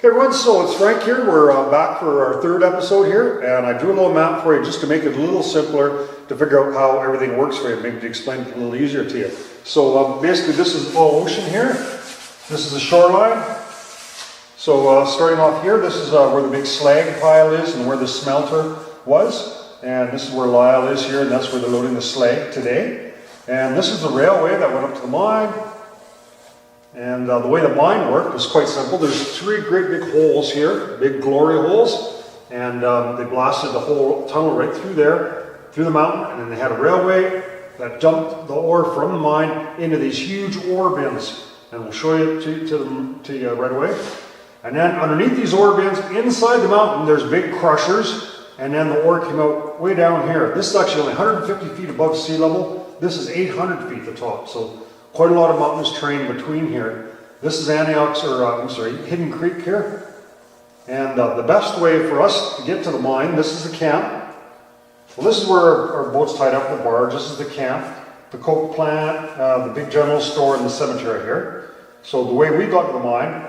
Hey everyone, so it's Frank here. We're back for our third episode here, and I drew a little map for you just to make it a little simpler to figure out how everything works for you, maybe to explain it a little easier to you. So basically this is all ocean here. This is the shoreline. So starting off here, this is where the big slag pile is and where the smelter was. And this is where Lyle is here, and that's where they're loading the slag today. And this is the railway that went up to the mine. And the way the mine worked was quite simple. There's three great big holes here, big glory holes, and they blasted the whole tunnel right through there, through the mountain, and then they had a railway that dumped the ore from the mine into these huge ore bins. And we'll show you to you right away. And then underneath these ore bins, inside the mountain, there's big crushers, and then the ore came out way down here. This is actually only 150 feet above sea level. This is 800 feet at the top. So quite a lot of mountainous terrain between here. This is Anyox, or Hidden Creek here. And the best way for us to get to the mine, this is the camp. Well, this is where our boat's tied up in the barge. This is the camp, the coke plant, the big general store, and the cemetery here. So the way we got to the mine,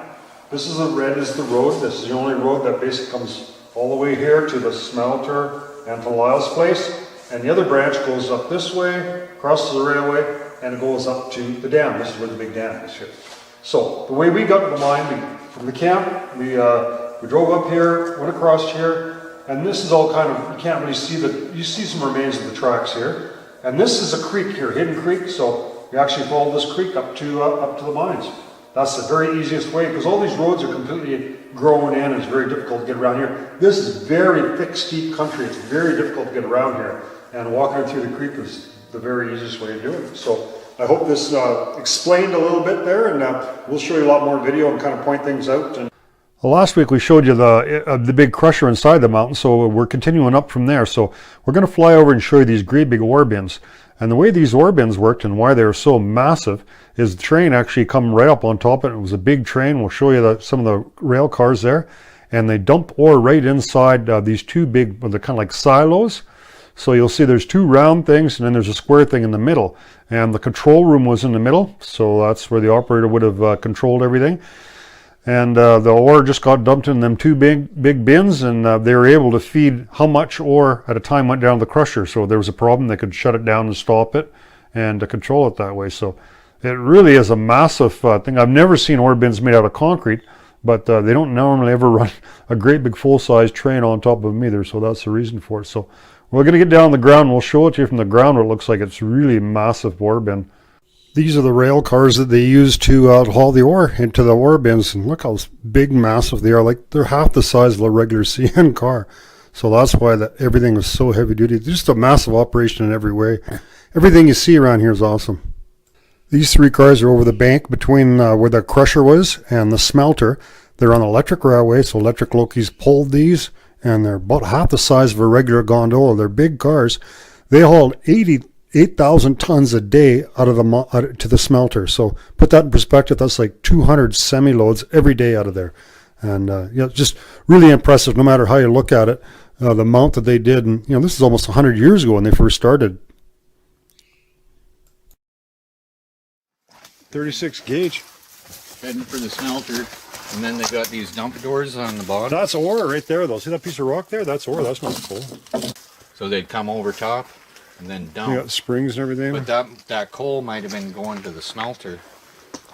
this is the red is the road. This is the only road that basically comes all the way here to the smelter and to Lyle's place. And the other branch goes up this way, across to the railway, and it goes up to the dam. This is where the big dam is here. So the way we got to the mine, from the camp, we drove up here, went across here, and this is all kind of, you can't really see you see some remains of the tracks here. And this is a creek here, Hidden Creek, so we actually follow this creek up to the mines. That's the very easiest way, because all these roads are completely grown in, and it's very difficult to get around here. This is very thick, steep country. It's very difficult to get around here, and walking through the creek is the very easiest way to do it. So I hope this explained a little bit there, and we'll show you a lot more video and kind of point things out. And well, last week we showed you the big crusher inside the mountain, so we're continuing up from there. So we're going to fly over and show you these great big ore bins. And the way these ore bins worked and why they were so massive is the train actually come right up on top of it. It was a big train. We'll show you some of the rail cars there. And they dump ore right inside these two big, they're kind of like silos. So you'll see there's two round things, and then there's a square thing in the middle. And the control room was in the middle, so that's where the operator would have controlled everything. And the ore just got dumped in them two big bins, and they were able to feed how much ore at a time went down the crusher. So if there was a problem, they could shut it down and stop it, and to control it that way. So it really is a massive thing. I've never seen ore bins made out of concrete, but they don't normally ever run a great big full-size train on top of them either, so that's the reason for it. So we're going to get down on the ground. We'll show it to you from the ground what it looks like. It's really a massive ore bin. These are the rail cars that they use to haul the ore into the ore bins. And look how big, massive they are. Like, they're half the size of a regular CN car. So that's why everything is so heavy duty. Just a massive operation in every way. Everything you see around here is awesome. These three cars are over the bank between where the crusher was and the smelter. They're on electric railway, so electric lokies pulled these. And they're about half the size of a regular gondola. They're big cars. They hauled 8,000 tons a day out of to the smelter. So put that in perspective, that's like 200 semi-loads every day out of there. And just really impressive no matter how you look at it. The amount that they did, and this is almost 100 years ago when they first started. 36 gauge. Heading for the smelter. And then they got these dump doors on the bottom. That's ore right there, though. See that piece of rock there? That's ore. That's not coal. So they'd come over top and then dump. You got springs and everything. But that coal might have been going to the smelter,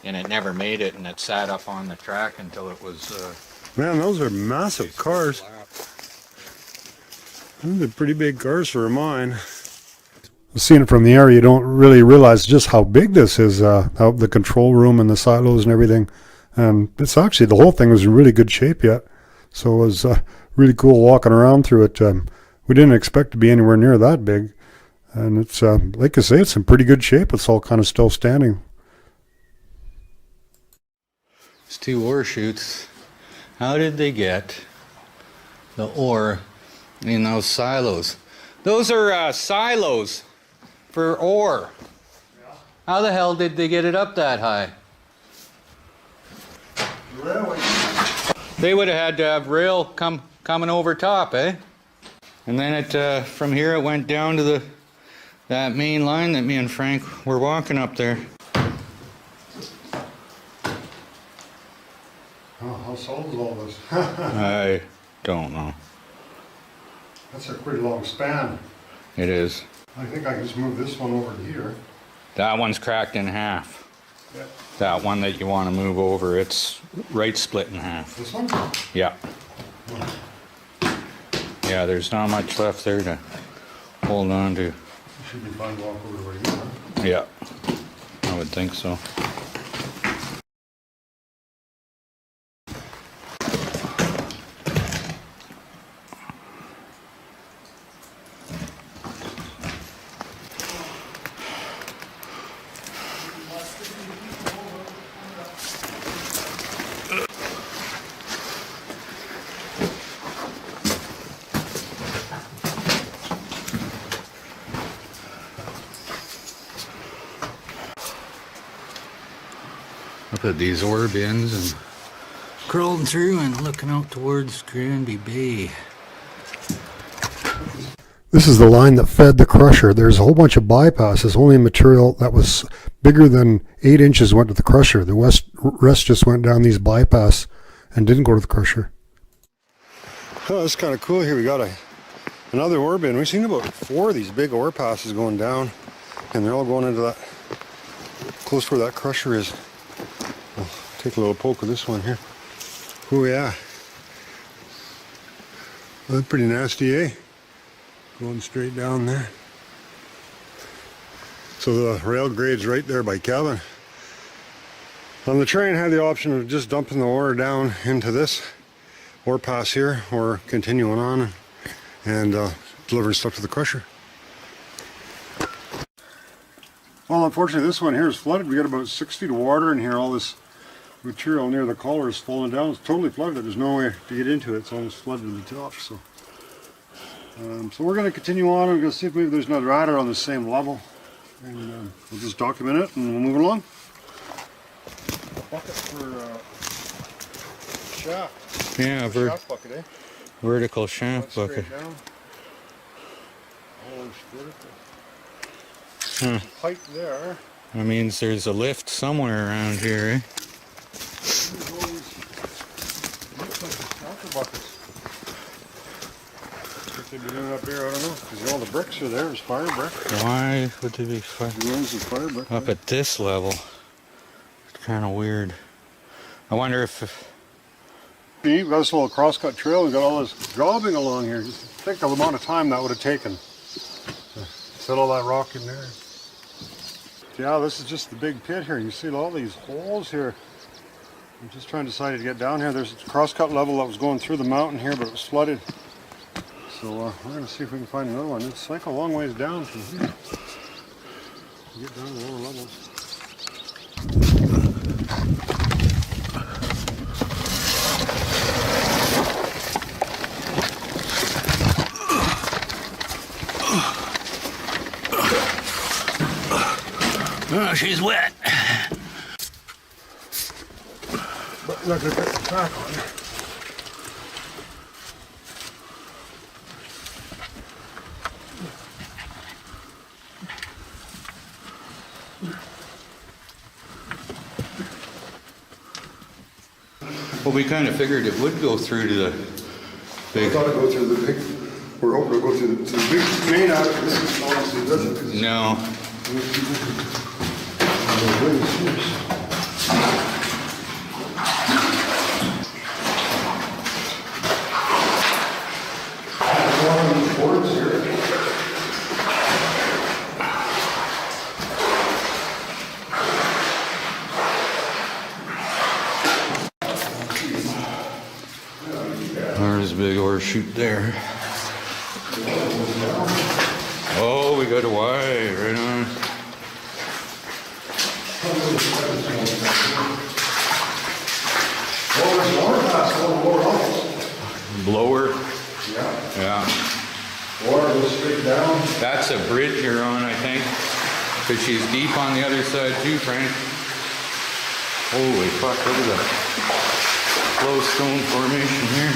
and it never made it, and it sat up on the track until it was. Man, those are massive cars. Those are pretty big cars for a mine. Seeing it from the air, you don't really realize just how big this is. How the control room and the silos and everything. And it's actually, the whole thing was in really good shape yet. So it was really cool walking around through it. We didn't expect to be anywhere near that big. And it's, like I say, it's in pretty good shape. It's all kind of still standing. It's two ore chutes. How did they get the ore in those silos? Those are silos for ore. How the hell did they get it up that high? They would have had to have rail coming over top, eh? And then it from here it went down to that main line that me and Frank were walking up there. Oh, how solves all this? I don't know. That's a pretty long span. It is. I think I can just move this one over to here. That one's cracked in half. Yeah. That one that you want to move over, it's right split in half. This one? Yeah. Yeah, there's not much left there to hold on to. Should be fine to walk over right here. Huh? Yeah, I would think so. Up at these ore bins and crawling through and looking out towards Granby Bay. This is the line that fed the crusher. There's a whole bunch of bypasses. Only material that was bigger than 8 inches went to the crusher. The rest just went down these bypass and didn't go to the crusher. Oh, that's kind of cool here. We got another ore bin. We've seen about 4 of these big ore passes going down, and they're all going into that, close where that crusher is. We'll take a little poke of this one here. Oh yeah. Well, that's pretty nasty, eh? Going straight down there. So the rail grade's right there by Kevin. On the train, I had the option of just dumping the ore down into this ore pass here, or continuing on and delivering stuff to the crusher. Well, unfortunately, this one here is flooded. We got about 6 feet of water in here. All this material near the collar is falling down. It's totally flooded. There's no way to get into it. It's almost flooded to the top. So we're going to continue on. We're going to see if maybe there's another adder on the same level, and we'll just document it and we'll move along. Bucket for shaft. Yeah, Shaft bucket, eh? vertical shaft bucket. Down. Oh, Huh. there's a pipe there. That means there's a lift somewhere around here, eh? There's all these, looks like the shafter buckets. What they've been doing up here, I don't know. Because all the bricks are there. There's fire brick. Why would they be Ruins of fire brick. up at this level? It's kind of weird. I wonder if... You've got this little crosscut trail. We've got all this jobbing along here. Just think of the amount of time that would have taken to set all that rock in there. Yeah, this is just the big pit here. You see all these holes here. I'm just trying to decide to get down here. There's a crosscut level that was going through the mountain here, but it was flooded. So we're going to see if we can find another one. It's like a long ways down from here. Get down to the lower levels. Oh, she's wet. But you're not going to put the track on. Well, we kind of figured it would go through to the I big... thought I'd go through the big, we're hoping to go to the big main after this is obviously doesn't. No. There's a big ore chute there. Oh, we got a Y right on. Blower? Yeah. Yeah. Water goes straight down. That's a bridge you're on, I think. Because she's deep on the other side too, Frank. Holy fuck, look at that flow stone formation here.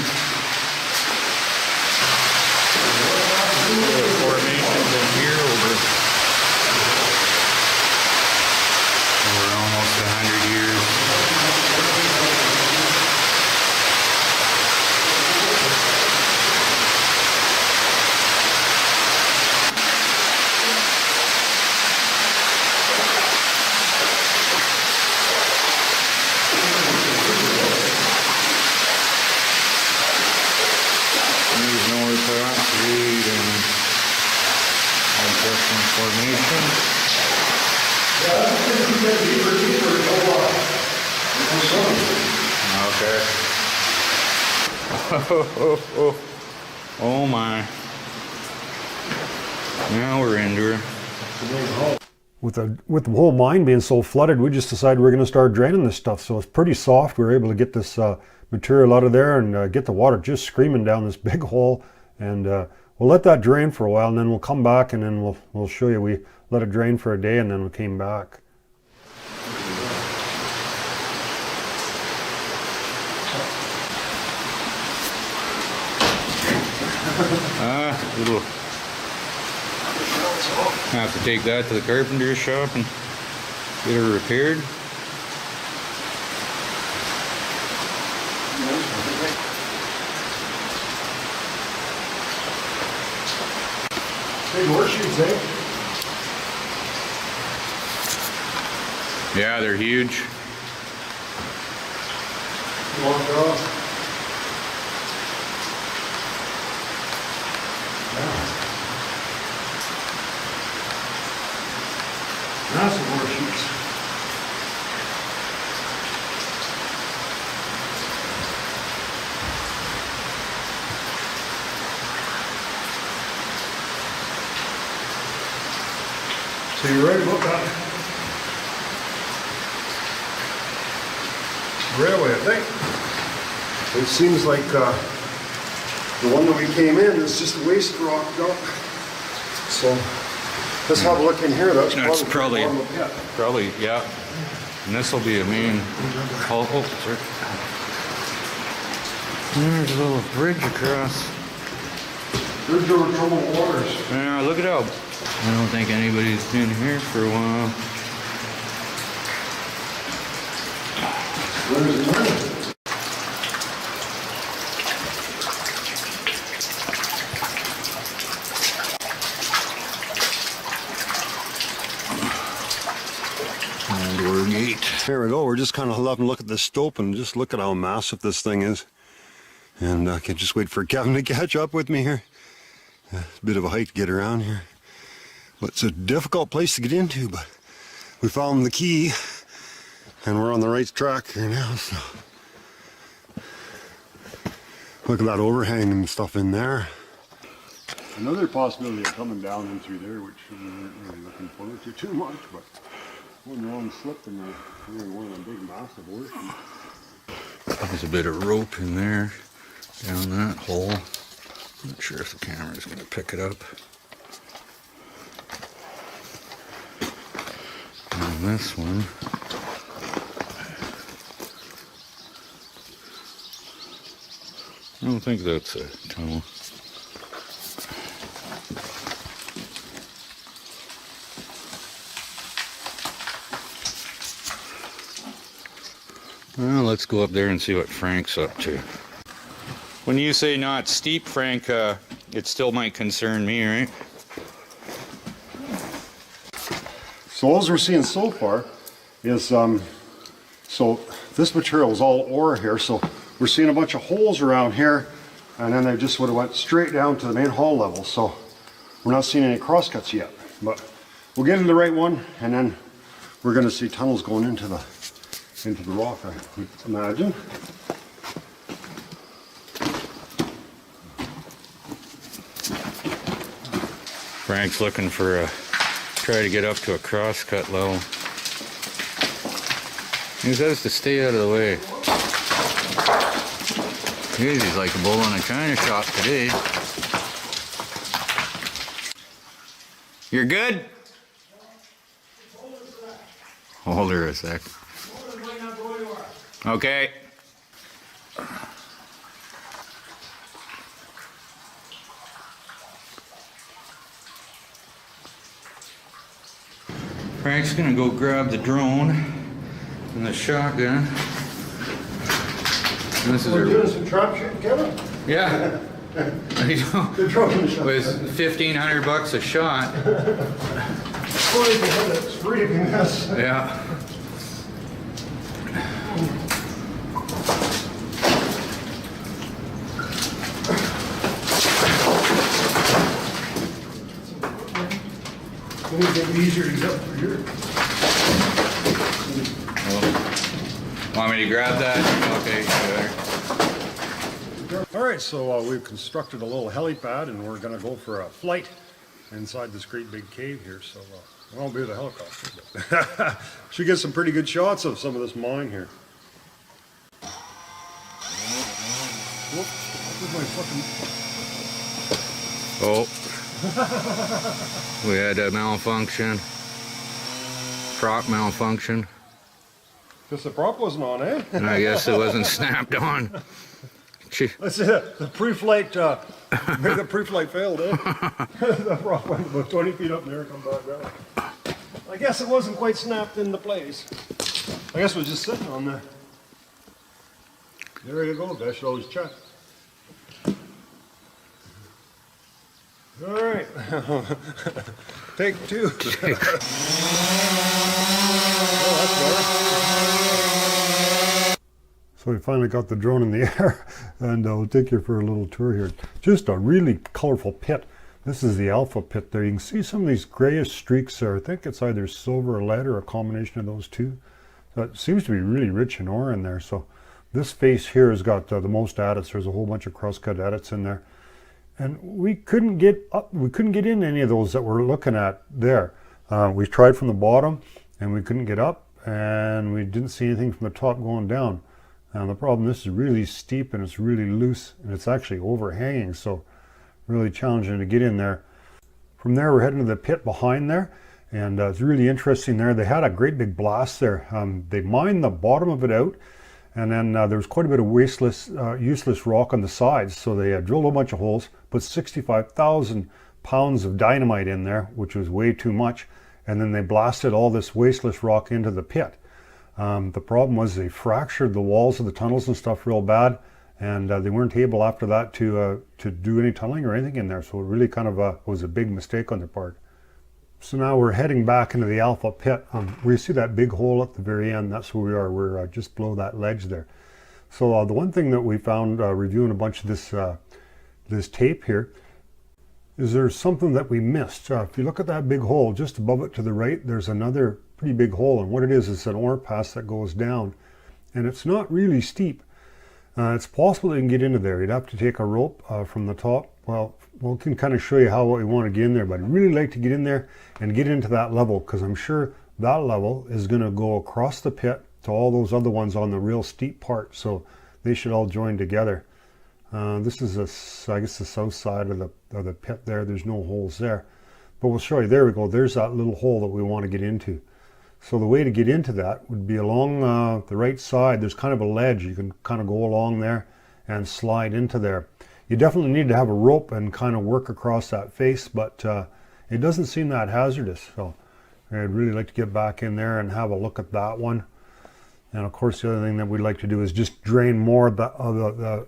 The formations in here over almost 100 years. Oh my. Now we're into her. With the whole mine being so flooded, we just decided we're going to start draining this stuff. So it's pretty soft. We were able to get this material out of there and get the water just screaming down this big hole. And we'll let that drain for a while, and then we'll come back, and then we'll show you. We let it drain for a day, and then we came back. Little. Have to take that to the carpenter's shop and get her repaired. Big horseshoes, eh? Yeah, they're huge. Long draw. Massive horseshoes. So you're right about that railway, I think. It seems like the one that we came in is just a waste rock dump. So let's have a look in here. That's probably, the bottom of the pit. probably, yeah. And this will be a main. Oh, sorry. There's a little bridge across. Bridge over troubled waters. Yeah, look it up. I don't think anybody's been here for a while. Where's the money? There we go. We're just kind of having a look at this stope and just look at how massive this thing is. And I can just wait for Kevin to catch up with me here. It's a bit of a hike to get around here. But it's a difficult place to get into, but we found the key and we're on the right track here now. So look at that overhang and stuff in there. Another possibility of coming down in through there, which we weren't really looking forward to too much, but one wrong slip and we're in one of them big massive horseshoes. There's a bit of rope in there, down that hole. Not sure if the camera's going to pick it up. And this one. I don't think that's a tunnel. Well, let's go up there and see what Frank's up to. When you say not steep, Frank, it still might concern me, right? So all we're seeing so far is, so this material is all ore here, so we're seeing a bunch of holes around here, and then they just would have went straight down to the main hall level, so we're not seeing any crosscuts yet. But we'll get into the right one, and then we're going to see tunnels going into the rock, I would imagine. Frank's looking for try to get up to a crosscut level. He says to stay out of the way. Jeez, he's like a bull in a china shop today. You're good? Hold her a sec. Okay. Frank's gonna go grab the drone and the shotgun. And this is We're doing some trap shooting, Kevin? yeah. The drone shot. It was $1,500 a shot. Screaming this. Yeah. It would get easier to get up through here. Want me to grab that? Okay, sure. Alright, so we've constructed a little helipad and we're going to go for a flight inside this great big cave here. So I won't be the helicopter, but should get some pretty good shots of some of this mine here. Whoop, where's my fucking... Oh. We had a malfunction. Prop malfunction. Guess the prop wasn't on, eh? I guess it wasn't snapped on. That's it. The pre-flight, maybe the pre-flight failed, eh? The prop went about 20 feet up in the air, come back down. I guess it wasn't quite snapped into place. I guess it was just sitting on there. There you go. I should always check. All right. Take two. Oh, that's better. So we finally got the drone in the air, and we'll take you for a little tour here. Just a really colorful pit. This is the alpha pit there. You can see some of these grayish streaks there. I think it's either silver or lead or a combination of those two. So it seems to be really rich in ore in there. So this face here has got the most adits. There's a whole bunch of cross-cut adits in there. And we couldn't get up, we couldn't get in any of those that we're looking at there. We tried from the bottom and we couldn't get up, and we didn't see anything from the top going down. And the problem, this is really steep and it's really loose and it's actually overhanging, so really challenging to get in there. From there we're heading to the pit behind there, and it's really interesting there. They had a great big blast there. They mined the bottom of it out, and then there was quite a bit of useless rock on the sides, so they drilled a bunch of holes, put 65,000 pounds of dynamite in there, which was way too much, and then they blasted all this wasteless rock into the pit. The problem was they fractured the walls of the tunnels and stuff real bad, and they weren't able after that to do any tunneling or anything in there, so it really kind of was a big mistake on their part. So now we're heading back into the alpha pit. We see that big hole at the very end. That's where we are. We're just below that ledge there. So the one thing that we found reviewing a bunch of this tape here is there's something that we missed. If you look at that big hole just above it to the right, there's another pretty big hole, and what it is an ore pass that goes down, and it's not really steep. It's possible that you can get into there. You'd have to take a rope from the top. Well, we can kind of show you how we want to get in there, but I'd really like to get in there and get into that level, because I'm sure that level is going to go across the pit to all those other ones on the real steep part, so they should all join together. This is I guess the south side of the pit there. There's no holes there, but we'll show you. There we go. There's that little hole that we want to get into. So the way to get into that would be along the right side. There's kind of a ledge. You can kind of go along there and slide into there. You definitely need to have a rope and kind of work across that face, but it doesn't seem that hazardous. So I'd really like to get back in there and have a look at that one. And of course, the other thing that we'd like to do is just drain more of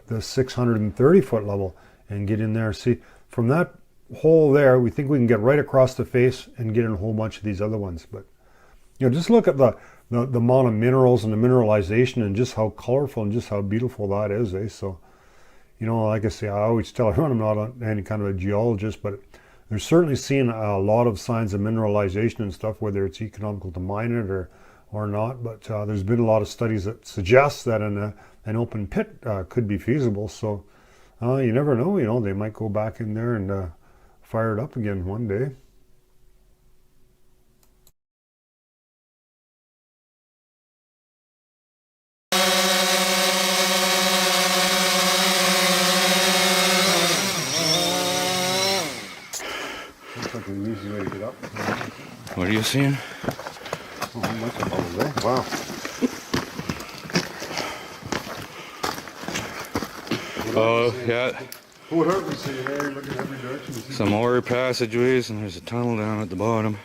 the 630 foot level and get in there. See, from that hole there, we think we can get right across the face and get in a whole bunch of these other ones. But you know, just look at the amount of minerals and the mineralization and just how colorful and just how beautiful that is, eh? So, you know, like I say, I always tell everyone I'm not any kind of a geologist, but they're certainly seeing a lot of signs of mineralization and stuff, whether it's economical to mine it or not. But there's been a lot of studies that suggest that an open pit could be feasible. So you never know, you know, they might go back in there and fire it up again one day. Like an easy way to get up. What are you seeing? Oh, that's a bubble there. Wow. Oh, yeah. What are we seeing there? Look in every direction. Some ore passageways, and there's a tunnel down at the bottom.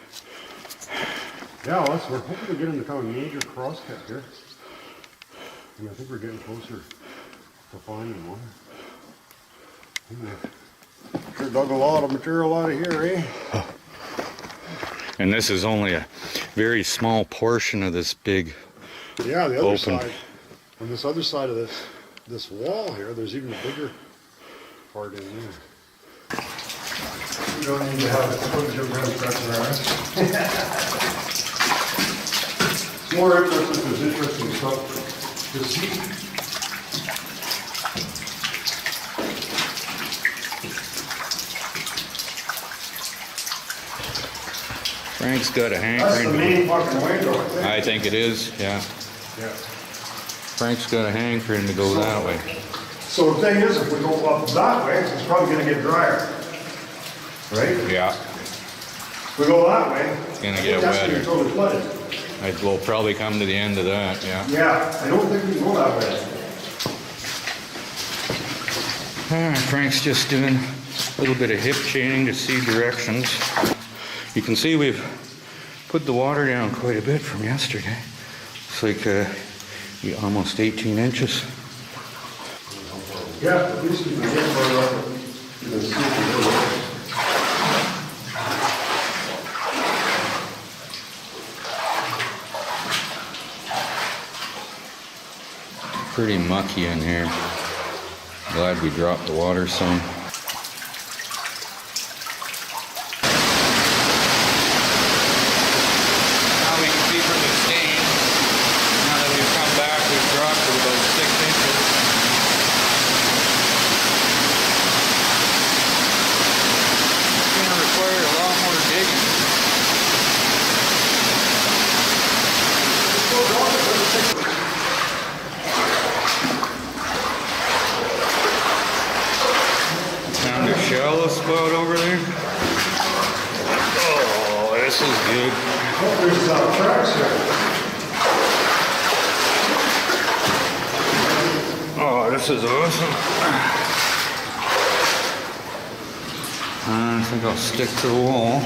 Yeah, well, we're hoping to get into kind of a major crosscut here. And I think we're getting closer to finding one. Sure dug a lot of material out of here, eh? And this is only a very small portion of this big yeah, the other open side. On this other side of this wall here, there's even a bigger part in there. You don't need to have a sponge around It's more interesting, there's interesting stuff to see. Frank's got a That's the hankering. main fucking way though, I think. I think it is, yeah. Yeah. Frank's got a hankering to go that way. So the thing is, if we go up that way, it's probably gonna get drier. Right? Yeah, If we go that way, it's gonna I get think that's gonna wetter. be totally flooded. We'll probably come to the end of that, yeah. Yeah, I don't think we can go that way. Frank's just doing a little bit of hip chaining to see directions. You can see we've put the water down quite a bit from yesterday. It's like almost 18 inches. Yeah, at least we can get further up. You can see it. Pretty mucky in here. Glad we dropped the water some. Now we can see from the stain, now that we've come back, we've dropped it about 6 inches. It's going to require a lot more digging. Found a shallow spot over there. Oh, this is good. Oh, there's tracks here. Oh, this is awesome. I think I'll stick to the wall.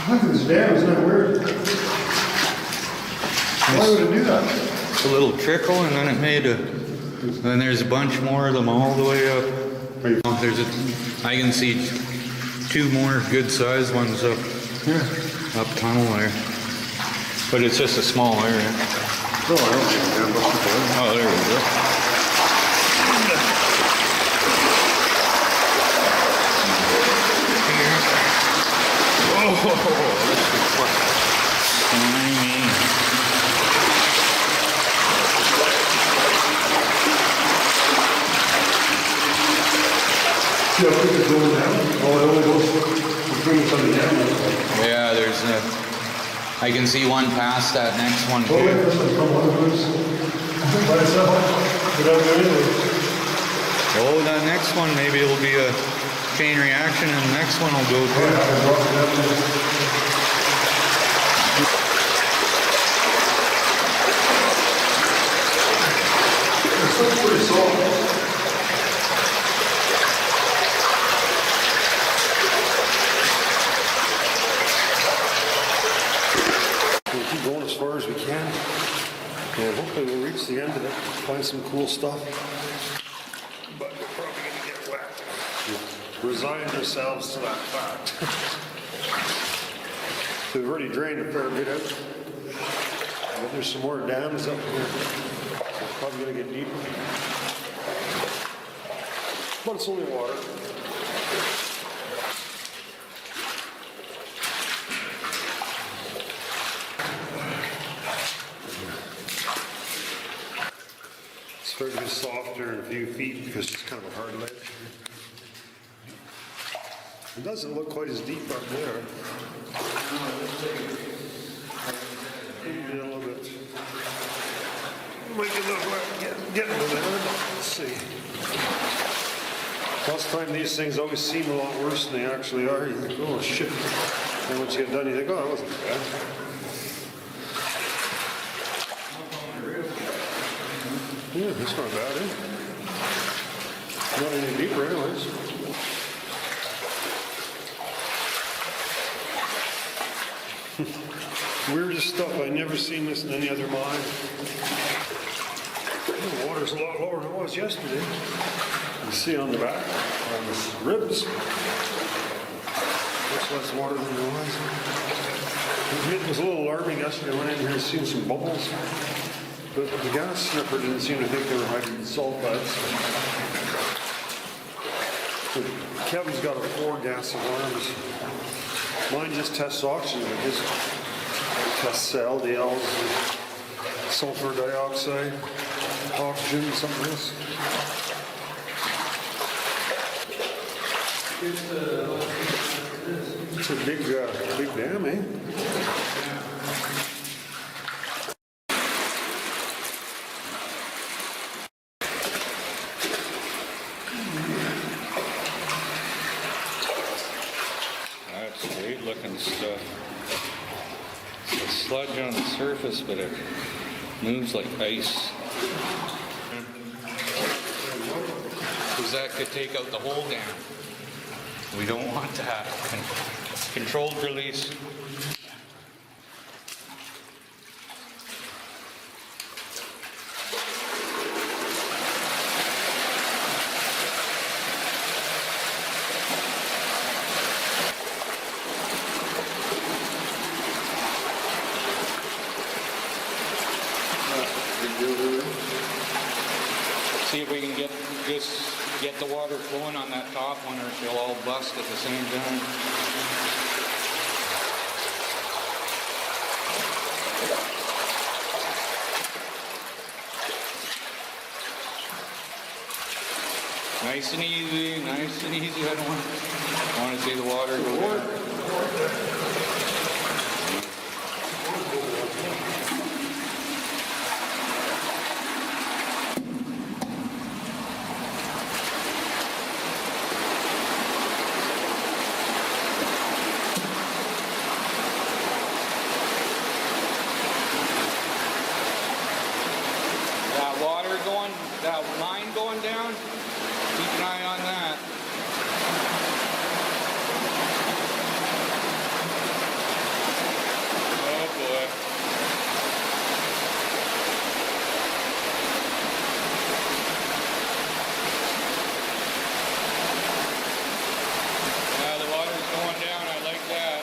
Look at this dam, isn't that weird? Why would it do that? It's a little trickle, and then it made a. Then there's a bunch more of them all the way up. Oh, there's a. I can see 2 more good-sized ones up tunnel there, but it's just a small area. Oh, I don't think that must be good. Oh, there we go. Oh, this is fucking slimy. See how quick it's going down? Oh, it only goes between some of the dam. Yeah, there's a. I can see one past that next one Oh, too. wait, this one come on, loose. By itself, without doing anything. Oh, that next one, maybe it'll be a chain reaction, and the next one will go Oh, too. yeah, I dropped it down there. It's still pretty soft. We'll keep going as far as we can, and hopefully we'll reach the end of it, find some cool stuff. But we're probably gonna get wet. Resign ourselves to that fact. We've already drained a fair bit out, but there's some more dams up here. We're probably gonna get deeper. But it's only water. It's starting to get softer in a few feet because it's kind of a hard ledge. It doesn't look quite as deep up there. Maybe a little bit. Might get a little wet getting to there. Let's see. Last time these things always seem a lot worse than they actually are. You think, oh shit. And once you get done, you think, oh, that wasn't bad. Yeah, that's not bad, eh? Not any deeper anyways. Weirdest stuff. I've never seen this in any other mine. The water's a lot lower than it was yesterday. You see on the back, on the ribs. Much less water than there was. It was a little alarming yesterday. I went in here and seen some bubbles. But the gas sniffer didn't seem to think they were hydrogen sulfides. Kevin's got a 4 gas alarms. Mine just tests oxygen, but his Test the LDLs, sulfur dioxide, oxygen, something else. It's a big dam, eh? That's great looking stuff. It's a sludge on the surface, but it moves like ice. Because that could take out the whole dam. We don't want that. Controlled release. See if we can get the water flowing on that top one, or she'll all bust at the same time. Nice and easy, nice and easy. I don't want to see the water go down. That line going down, keep an eye on that. Oh boy. Yeah, the water's going down, I like that.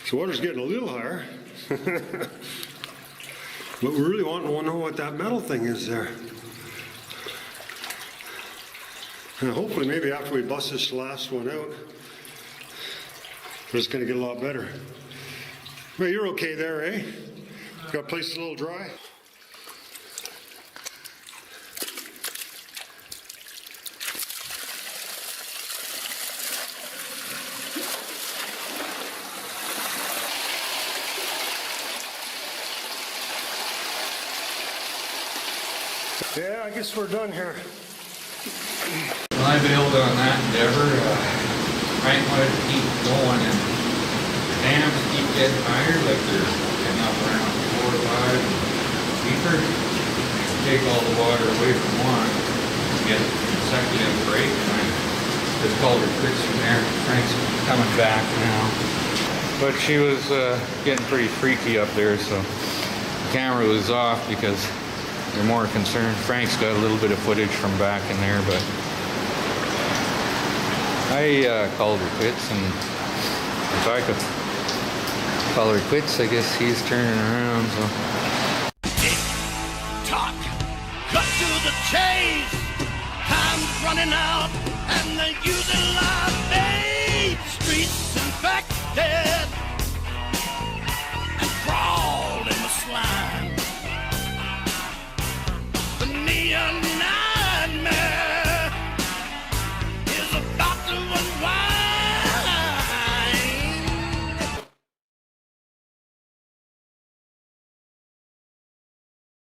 So water's getting a little higher. But we really want to know what that metal thing is there. And hopefully maybe after we bust this last one out, it's going to get a lot better. Well, you're okay there, eh? Got a place a little dry? Yeah, I guess we're done here. Well, I bailed on that endeavor. Frank wanted to keep going, and the dams keep getting higher, like they're getting up around 4 or 5 deeper. Take all the water away from one, get consecutive break, and I just called her quits from there. Frank's coming back now. But she was getting pretty freaky up there, so the camera was off because they're more concerned. Frank's got a little bit of footage from back in there, but I called her quits, and if I could call her quits, I guess he's turning around, so. Talk, cut to the chase. Time's running out, and they're using